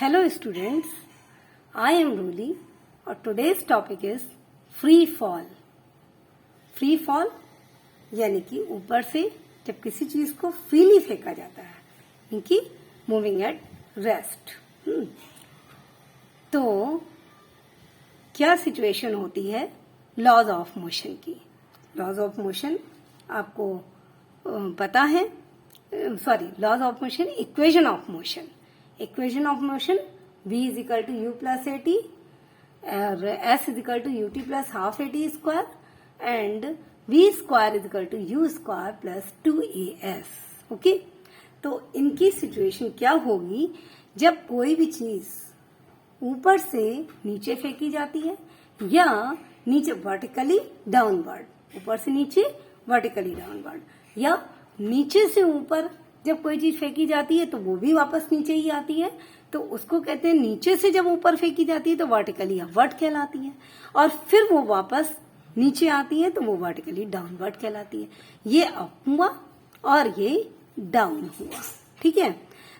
Hello students, I am Ruli और today's topic is free fall. Free fall यानी कि ऊपर से जब किसी चीज को फ्रीली फेंका जाता है, यानी कि मूविंग एट रेस्ट. तो क्या सिचुएशन होती है लॉज ऑफ मोशन की. लॉज ऑफ मोशन आपको पता है, sorry, laws of motion, equation of motion. Equation of motion v is equal to u plus a t और s is equal to u t plus half a t square and v square is equal to u square plus 2as. Okay, तो इनकी situation क्या होगी जब कोई भी चीज ऊपर से नीचे फेंकी जाती है या नीचे वर्टिकली डाउनवर्ड, ऊपर से नीचे वर्टिकली डाउनवर्ड, या नीचे से ऊपर जब कोई चीज फेंकी जाती है तो वो भी वापस नीचे ही आती है, तो उसको कहते हैं नीचे से जब ऊपर फेंकी जाती है तो वर्टिकली अपवर्ड कहलाती है, और फिर वो वापस नीचे आती है तो वो वर्टिकली डाउनवर्ड कहलाती है. ये अप हुआ और ये डाउन हुआ. ठीक है,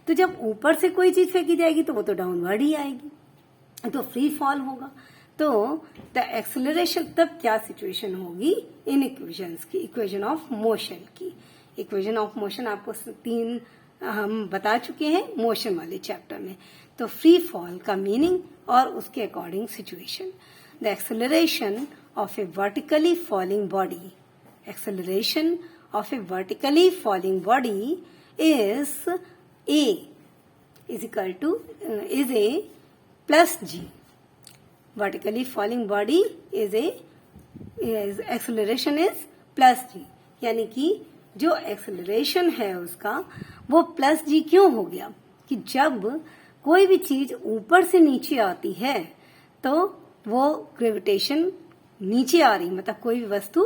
तो जब ऊपर से कोई चीज फेंकी जाएगी तो वो तो डाउनवर्ड ही आएगी, तो फ्री फॉल होगा. तो द एक्सेलरेशन, तब क्या सिचुएशन होगी इन इक्वेशंस की, इक्वेशन ऑफ मोशन की. इक्वेशन ऑफ मोशन आपको 3 हम बता चुके हैं मोशन वाले चैप्टर में. तो फ्री फॉल का मीनिंग और उसके according situation. The acceleration of A vertically falling body, acceleration of A vertically falling body is a is equal to is a plus g. Vertically falling body is acceleration is plus g. यानी कि जो acceleration है उसका वो plus जी क्यों हो गया कि जब कोई भी चीज ऊपर से नीचे आती है तो वो ग्रेविटेशन नीचे आ रही, मतलब कोई भी वस्तु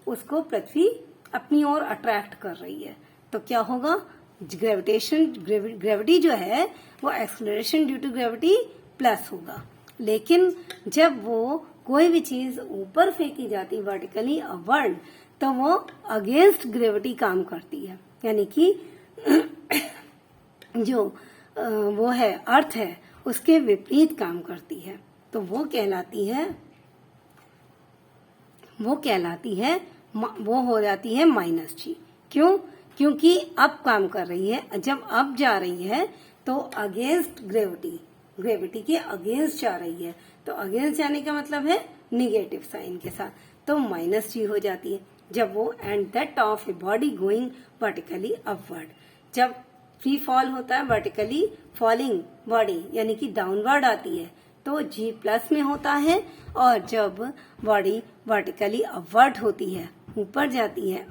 उसको पृथ्वी अपनी ओर अट्रैक्ट कर रही है, तो क्या होगा, ग्रेविटी जो है वो acceleration due to gravity plus होगा. लेकिन जब वो कोई भी चीज ऊपर फेंकी जाती वर्टिकली अपवर्ड तो वो अगेंस्ट ग्रेविटी काम करती है, यानी कि जो वो है अर्थ है उसके विपरीत काम करती है, तो वो कहलाती है वो हो जाती है माइनस जी. क्यों? क्योंकि अब काम कर रही है, जब अब जा रही है तो अगेंस्ट ग्रेविटी के अगेंस्ट जा रही है, तो अगेंस्ट जाने का मतलब है निगेटिव साइन के साथ, तो माइनस जी हो जाती है जब वो and that of a body going vertically upward. जब फ्री फॉल होता है वर्टिकली फॉलिंग बॉडी यानी कि डाउनवर्ड आती है तो जी प्लस में होता है, और जब बॉडी वर्टिकली अपवर्ड होती है, ऊपर जाती है,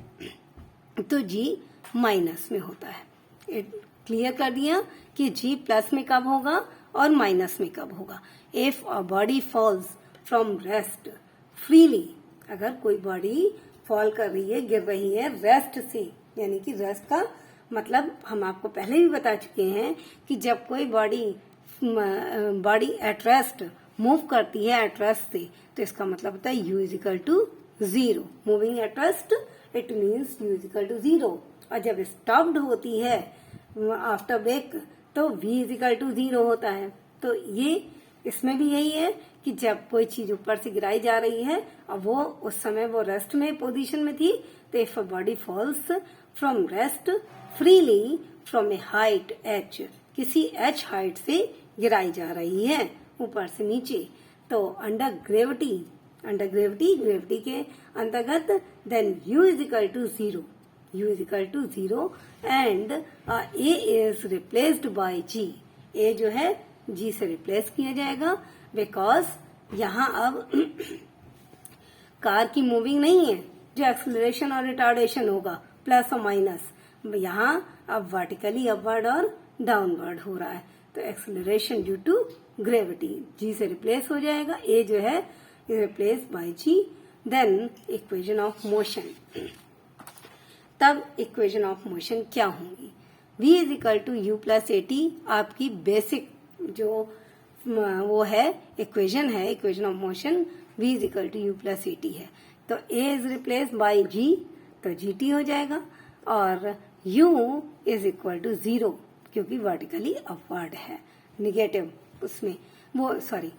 तो जी माइनस में होता है. क्लियर कर दिया कि जी प्लस में कब होगा और माइनस में कब होगा. If a body falls from rest freely, अगर कोई बॉडी फॉल कर रही है, गिर रही है रेस्ट से, यानी कि रेस्ट का मतलब हम आपको पहले भी बता चुके हैं कि जब कोई बॉडी एट रेस्ट मूव करती है एट रेस्ट से, तो इसका मतलब होता है u is equal to 0. Moving at rest it means u is equal to 0, और जब स्टॉप्ड होती है आफ्टर ब्रेक तो v इज इक्वल टू 0 होता है. तो ये इसमें भी यही है कि जब कोई चीज ऊपर से गिराई जा रही है और वो उस समय वो रेस्ट में पोजीशन में थी, तो if a body falls from rest freely from A height h, किसी h हाइट से गिराई जा रही है ऊपर से नीचे, तो अंडर ग्रेविटी के अंतर्गत then u is equal to 0. u is equal to 0 and a is replaced by g. a जो है g से रिप्लेस किया जाएगा, बिकॉज यहाँ अब कार की मूविंग नहीं है जो एक्सेलरेशन और रिटार्डेशन होगा प्लस और माइनस, यहाँ अब वर्टिकली अपवर्ड और डाउनवर्ड हो रहा है, तो acceleration due to gravity g से रिप्लेस हो जाएगा, a जो है replace by g. Then equation of motion. तब इक्वेशन ऑफ मोशन क्या होंगी, v is equal to u plus a t आपकी बेसिक जो वो है इक्वेशन है, equation of motion v is equal to u plus a t है, तो a is replace by g, तो gt हो जाएगा, और u इज इक्वल टू 0 क्योंकि वर्टिकली अपवर्ड है, निगेटिव उसमें वो सॉरी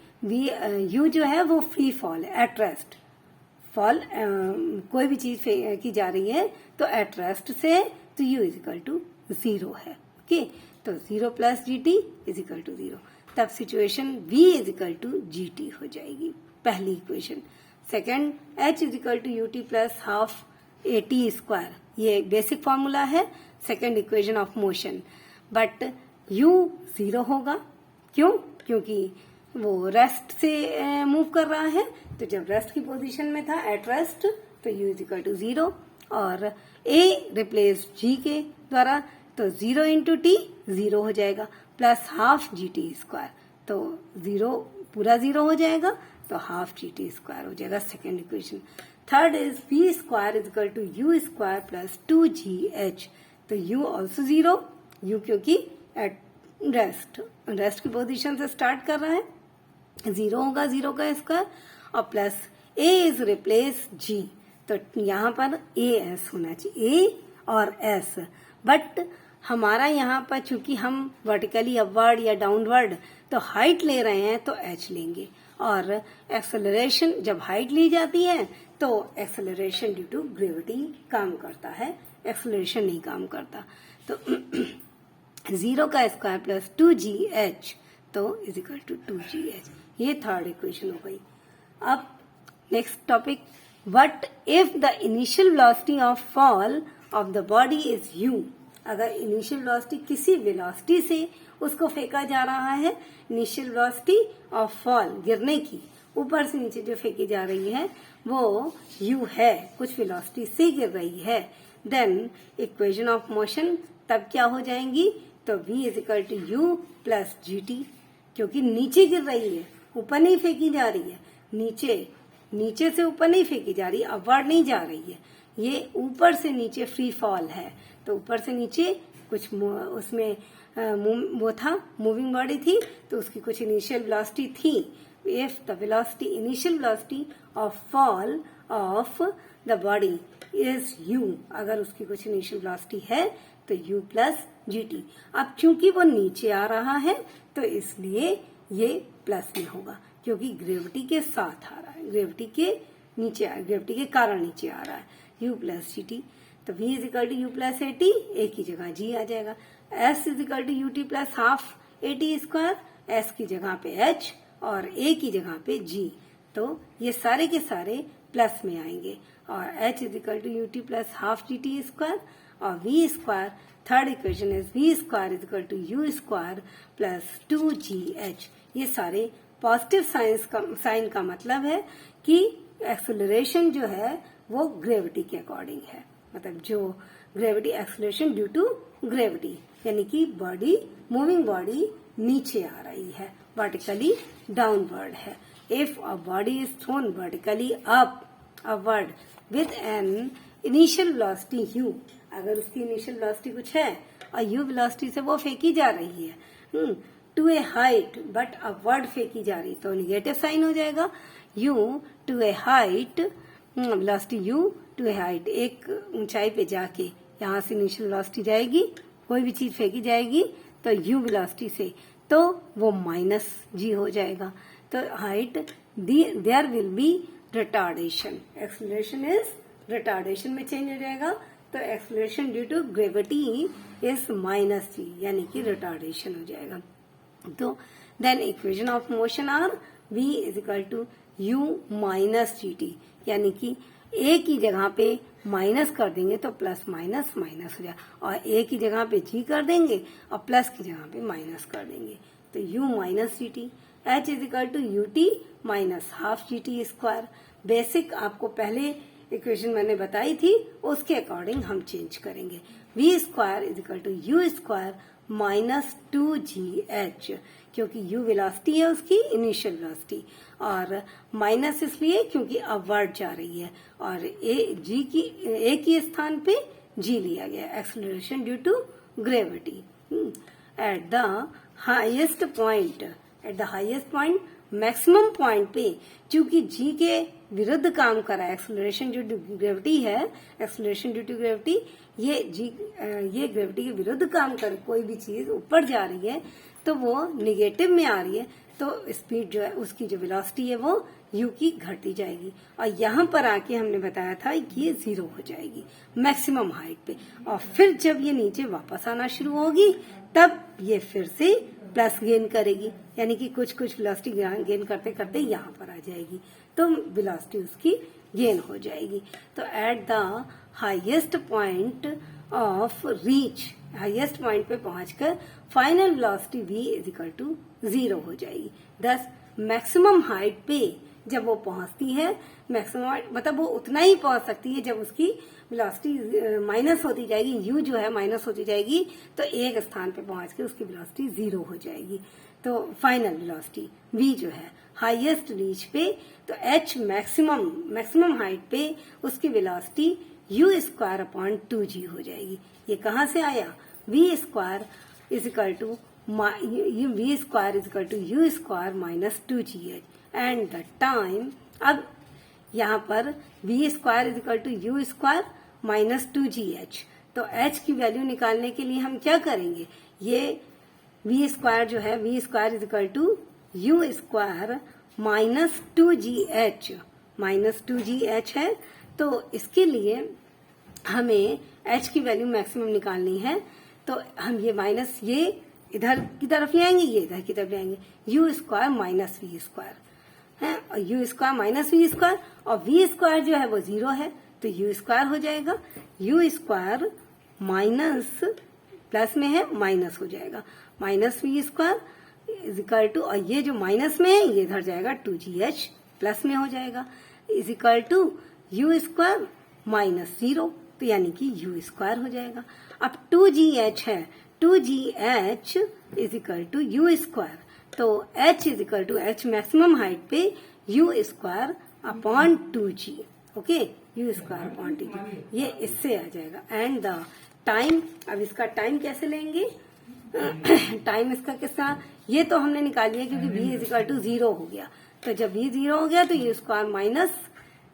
यू जो है वो फ्री फॉल है, एट रेस्ट फॉल, कोई भी चीज की जा रही है तो एट रेस्ट से तो u इज इक्वल टू 0 है। ओके, तो 0 plus g t is equal to 0, तब situation v is equal to g t हो जाएगी, पहली equation. Second, h is equal to u t plus half a t square, ये basic formula है second equation of motion, but u 0 होगा, क्यों? क्योंकि वो रेस्ट से मूव कर रहा है, तो जब रेस्ट की पोजीशन में था एट रेस्ट तो u इज इक्वल टू 0, और a रिप्लेस g के द्वारा, तो 0 इंटू टी 0 हो जाएगा plus half g t square, तो 0 पूरा 0 हो जाएगा, तो हाफ जी टी स्क्वायर हो जाएगा second equation. Third is v square is equal to u square plus 2gh, तो u ऑल्सो 0, u क्योंकि एट रेस्ट की पोजीशन से स्टार्ट कर रहा है, 0 होगा 0 का स्क्वायर, और plus a is replace g, तो यहाँ पर ए एस होना चाहिए, a और s, बट हमारा यहाँ पर चूंकि हम वर्टिकली अपवर्ड या डाउनवर्ड तो हाइट ले रहे हैं तो h लेंगे, और एक्सेलरेशन जब हाइट ली जाती है तो एक्सेलरेशन ड्यू टू ग्रेविटी काम करता है, एक्सेलरेशन नहीं काम करता, तो 0 का स्क्वायर प्लस 2gh तो इज इक्वल टू 2gh, ये थर्ड इक्वेशन हो गई। अब next topic, what if the initial velocity of fall of the body is u, अगर इनिशियल वेलोसिटी किसी वेलोसिटी से उसको फेंका जा रहा है, इनिशियल वेलोसिटी ऑफ फॉल गिरने की, ऊपर से नीचे जो फेंकी जा रही है वो u है, कुछ वेलोसिटी से गिर रही है, देन इक्वेशन ऑफ मोशन तब क्या हो जाएंगी, तो v is equal to u plus g t, क्योंकि नीचे गिर रही है, ऊपर नहीं फेंकी जा रही है, नीचे से ऊपर नहीं फेंकी जा रही, अपवर्ड नहीं जा रही है, ये ऊपर से नीचे फ्री फॉल है, तो ऊपर से नीचे कुछ उसमें वो था, मूविंग बॉडी थी, तो उसकी कुछ इनिशियल वेलोसिटी थी। If the velocity initial velocity of fall of the body is u, अगर उसकी कुछ इनिशियल वेलोसिटी है तो u प्लस जी टी। अब चूंकि वो नीचे आ रहा है तो इसलिए ये प्लस में होगा, क्योंकि ग्रेविटी के साथ आ रहा है, ग्रेविटी के कारण नीचे आ रहा है, u प्लस जी टी, तो v is equal to u plus a t, a की जगह g आ जाएगा, s is equal to u t plus half a t square, s की जगह पे h और a की जगह पे g, तो ये सारे के सारे प्लस में आएंगे, और h is equal to u t plus half g t square, और v square, third equation is v square is equal to u square plus 2gh, ये सारे पॉजिटिव साइन का मतलब है कि एक्सेलरेशन जो है वो ग्रेविटी के अकॉर्डिंग है, मतलब जो gravity acceleration due to gravity, यानी कि बॉडी मूविंग बॉडी नीचे आ रही है, वर्टिकली डाउनवर्ड है। If a body is thrown vertically upward with an initial velocity u, अगर उसकी इनिशियल वेलोसिटी कुछ है और u वेलोसिटी से वो फेंकी जा रही है to a height but upward फेंकी जा रही, तो निगेटिव साइन हो जाएगा, u to a height, velocity u to a height, एक ऊंचाई पे जाके यहाँ से इनिशियल वेलोसिटी जाएगी, कोई भी चीज फेंकी जाएगी तो u वेलोसिटी से, तो वो माइनस g हो जाएगा, तो height there will be retardation, acceleration is retardation में चेंज हो जाएगा, तो acceleration due to gravity is minus g, यानी कि रिटार्डेशन हो जाएगा। तो then equation of motion are v is equal to u minus g t, यानी कि a की जगह पे माइनस कर देंगे तो प्लस माइनस माइनस हो जाए, और a की जगह पे g कर देंगे और प्लस की जगह पे माइनस कर देंगे, तो u minus g t, h is equal to u t minus half g t square. Basic आपको पहले इक्वेशन मैंने बताई थी, उसके अकॉर्डिंग हम चेंज करेंगे, v square is equal to u square minus 2gh, क्योंकि u वेलोसिटी है उसकी इनिशियल वेलोसिटी, और माइनस इसलिए क्योंकि अपवर्ड जा रही है, और a की स्थान पे g लिया गया, acceleration due to gravity. At the highest point maximum point पे, चूंकि g के विरुद्ध काम कर रहा है, एक्सेलरेशन ड्यू टू ग्रेविटी है, एक्सेलरेशन ड्यू टू ग्रेविटी, ये ग्रेविटी के विरुद्ध काम कर, कोई भी चीज ऊपर जा रही है तो वो निगेटिव में आ रही है, तो स्पीड जो है उसकी जो वेलोसिटी है वो u की घटती जाएगी। और यहाँ पर आके हमने बताया था कि ये 0 हो जाएगी मैक्सिमम हाइट पे, और फिर जब ये नीचे वापस आना शुरू होगी तब ये फिर से प्लस गेन करेगी, यानी कि कुछ कुछ वेलोसिटी गेन करते करते यहाँ पर आ जाएगी, तो वेलोसिटी उसकी गेन हो जाएगी। तो at the highest point of reach, highest point पे पहुंचकर final velocity v is equal to 0 हो जाएगी। दस मैक्सिमम हाइट पे जब वो पहुंचती है, मैक्सिमम मतलब वो उतना ही पहुंच सकती है जब उसकी वेलोसिटी माइनस होती जाएगी, u जो है माइनस होती जाएगी, तो एक स्थान पे पहुंच के उसकी वेलोसिटी 0 हो जाएगी। तो फाइनल वेलोसिटी v जो है हाईएस्ट रीच पे, तो h मैक्सिमम हाइट पे उसकी वेलोसिटी u² अपॉन 2g हो जाएगी। ये कहाँ से आया? v² is equal to u² minus 2gh and the time. अब यहाँ पर v² is equal to u² minus 2gh, तो h की वैल्यू निकालने के लिए हम क्या करेंगे? ये v² जो है v² is equal to u² minus 2gh है, तो इसके लिए हमें h की वैल्यू मैक्सिमम निकालनी है। तो हम ये माइनस ये इधर की तरफ ले आएंगे, ये इधर की तरफ ले आएंगे, u² माइनस v² है, और u² माइनस v², और v² जो है वो 0 है, तो u² हो जाएगा, u² माइनस प्लस में है माइनस हो जाएगा, minus v² is equal to, और ये जो माइनस में है ये इधर जाएगा 2gh प्लस में हो जाएगा, is equal to u² minus 0, तो यानी कि u² हो जाएगा। अब 2gh है, 2gh is equal to u², तो h is equal to h maximum height पे u² upon 2g, okay, u² upon 2g, ये इससे आ जाएगा। एंड द टाइम, अब इसका टाइम कैसे लेंगे? टाइम इसका किसका, ये तो हमने निकाल लिया क्योंकि v इज इक्वल टू 0 हो गया, तो जब v 0 हो गया तो u² माइनस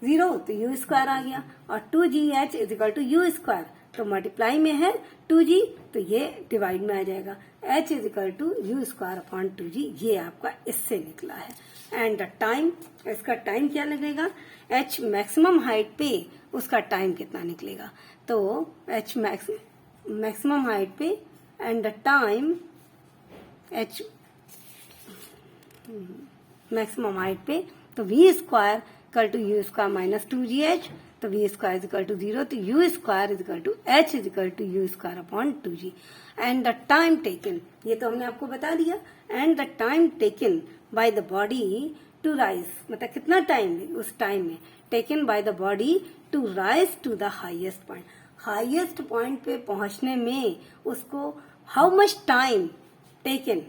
0, तो u² आ गया, और 2gh is equal to u², तो मल्टीप्लाई में है 2g, तो ये डिवाइड में आ जाएगा, h is equal to u² upon 2g, ये आपका इससे निकला है। एंड द टाइम, इसका टाइम क्या लगेगा? h मैक्सिमम हाइट पे उसका टाइम कितना निकलेगा? तो h मैक्सिमम हाइट पे and the time h maximum height पे, तो v² equal to u² minus 2gh, तो v² इज इक्वल टू 0, तो u² is equal to h is equal to u² upon 2g। And the time taken, ये तो हमने आपको बता दिया, and the time taken by the body to rise, मतलब कितना टाइम उस टाइम में taken by the body to rise to the highest point, highest point पे पहुंचने में उसको how much time taken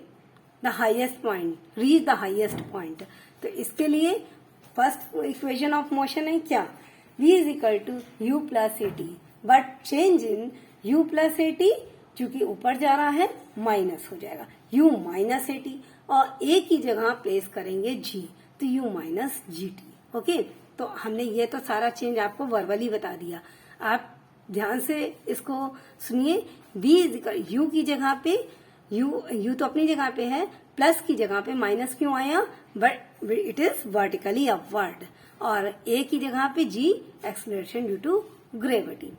the highest point, reach the highest point. तो इसके लिए फर्स्ट इक्वेशन ऑफ मोशन है क्या? v is equal to u plus at, but change in u plus at, चूंकि ऊपर जा रहा है माइनस हो जाएगा u माइनस at, और a की जगह प्लेस करेंगे g, तो u माइनस gt, ओके। तो हमने ये तो सारा चेंज आपको वर्बली बता दिया, आप ध्यान से इसको सुनिए। v इज इक्वल u की जगह पे u तो अपनी जगह पे है, प्लस की जगह पे माइनस क्यों आया? But it is vertically upward, और a की जगह पे g acceleration due to gravity.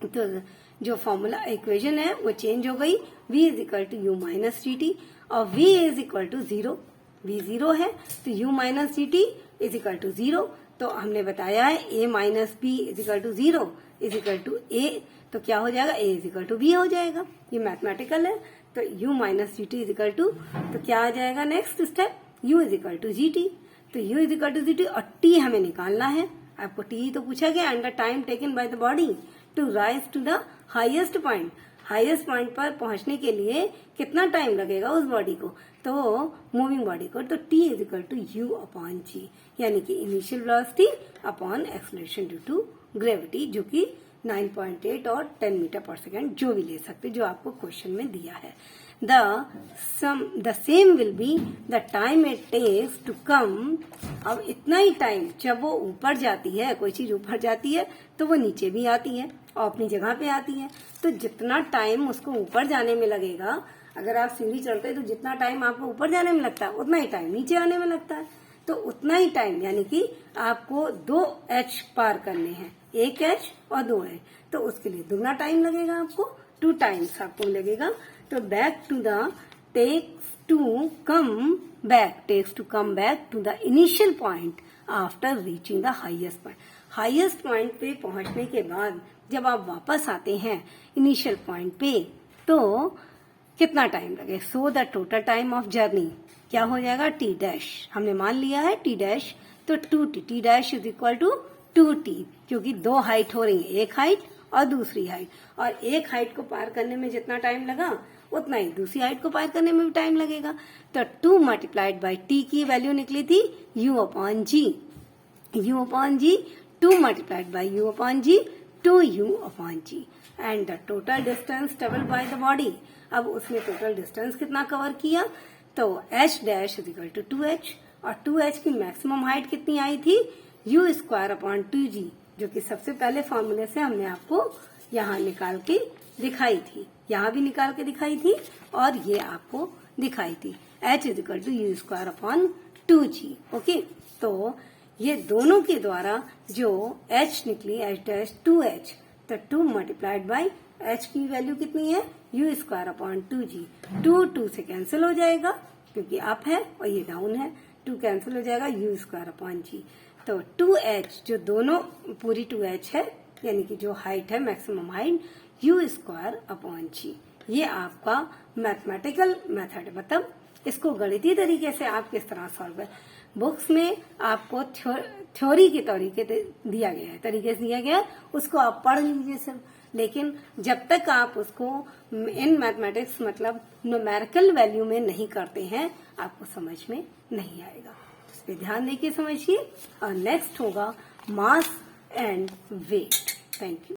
तो जो फॉर्मूला इक्वेशन है वो चेंज हो गई, v is equal to u minus gt, और v is equal to 0, v 0 है, तो u minus gt is equal to 0। तो हमने बताया है a minus b is equal to 0 is equal to a, तो क्या हो जाएगा? a is equal to b हो जाएगा, ये मैथमेटिकल है। तो u minus g t is equal to, तो क्या आ जाएगा next step? u is equal to g t, तो u is equal to g t, और t हमें निकालना है, आपको t तो पूछा गया, and the time taken by the body to rise to the highest point, highest point पर पहुंचने के लिए कितना टाइम लगेगा उस बॉडी को, तो मूविंग बॉडी को, तो t is equal to u upon g, यानी कि initial velocity upon acceleration due to gravity, जो कि 9.8 और 10 मीटर पर सेकेंड जो भी ले सकते, जो आपको क्वेश्चन में दिया है। The same will be the time it takes to come, अब इतना ही टाइम, जब वो ऊपर जाती है, कोई चीज ऊपर जाती है तो वो नीचे भी आती है और अपनी जगह पे आती है, तो जितना टाइम उसको ऊपर जाने में लगेगा, अगर आप सीढ़ी चढ़ते हैं तो जितना टाइम आपको ऊपर जाने में लगता है उतना ही टाइम नीचे आने में लगता है। तो उतना ही टाइम यानी कि आपको 2 H पार करने हैं, 1 H और 2 H, तो उसके लिए दुगना टाइम लगेगा आपको, 2 टाइम्स आपको लगेगा। तो back to the takes to come back to the initial point after reaching the highest point. Highest point पे पहुंचने के बाद जब आप वापस आते हैं इनिशियल पॉइंट पे तो कितना टाइम लगे। So the total time of journey क्या हो जाएगा, टी डैश, हमने मान लिया है टी डैश, तो 2t, t dash is equal to 2t, क्योंकि 2 हाइट हो रही है, एक हाइट और दूसरी हाइट, और एक हाइट को पार करने में जितना टाइम लगा उतना ही दूसरी हाइट को पार करने में भी टाइम लगेगा। तो 2 मल्टीप्लाइड बाई टी की वैल्यू निकली थी u upon g, 2 multiplied by u upon g, 2u upon g, and the total distance travel by the body. अब उसने टोटल डिस्टेंस कितना कवर किया, तो h dash is equal to 2h, और 2h की मैक्सिमम हाइट कितनी आई थी, u square upon 2g, जो कि सबसे पहले फॉर्मूले से हमने आपको यहाँ निकाल के दिखाई थी, यहाँ भी निकाल के दिखाई थी और ये आपको दिखाई थी, h is equal to u square upon 2g। Okay, तो ये दोनों के द्वारा जो h निकली, h डैश 2h, तो 2 मल्टीप्लाइड बाई h की वैल्यू कितनी है, u स्क्वायर अपॉन 2g, 2 से कैंसिल हो जाएगा क्योंकि अप है और ये डाउन है, 2 कैंसिल हो जाएगा, u स्क्वायर अपॉन g, तो 2h जो दोनों पूरी 2h है यानी कि जो हाइट है maximum height, u square upon g। ये आपका मैथमेटिकल मेथड है, मतलब इसको गणितीय तरीके से आप किस तरह सॉल्व है। बुक्स में आपको थ्योरी के तरीके दिया गया है, तरीके से दिया गया है, उसको आप पढ़ लीजिए सिर्फ, लेकिन जब तक आप उसको इन मैथमेटिक्स मतलब न्यूमेरिकल वैल्यू में नहीं करते हैं आपको समझ में नहीं आएगा। इस पे ध्यान देके समझिए। और नेक्स्ट होगा mass and weight. Thank you.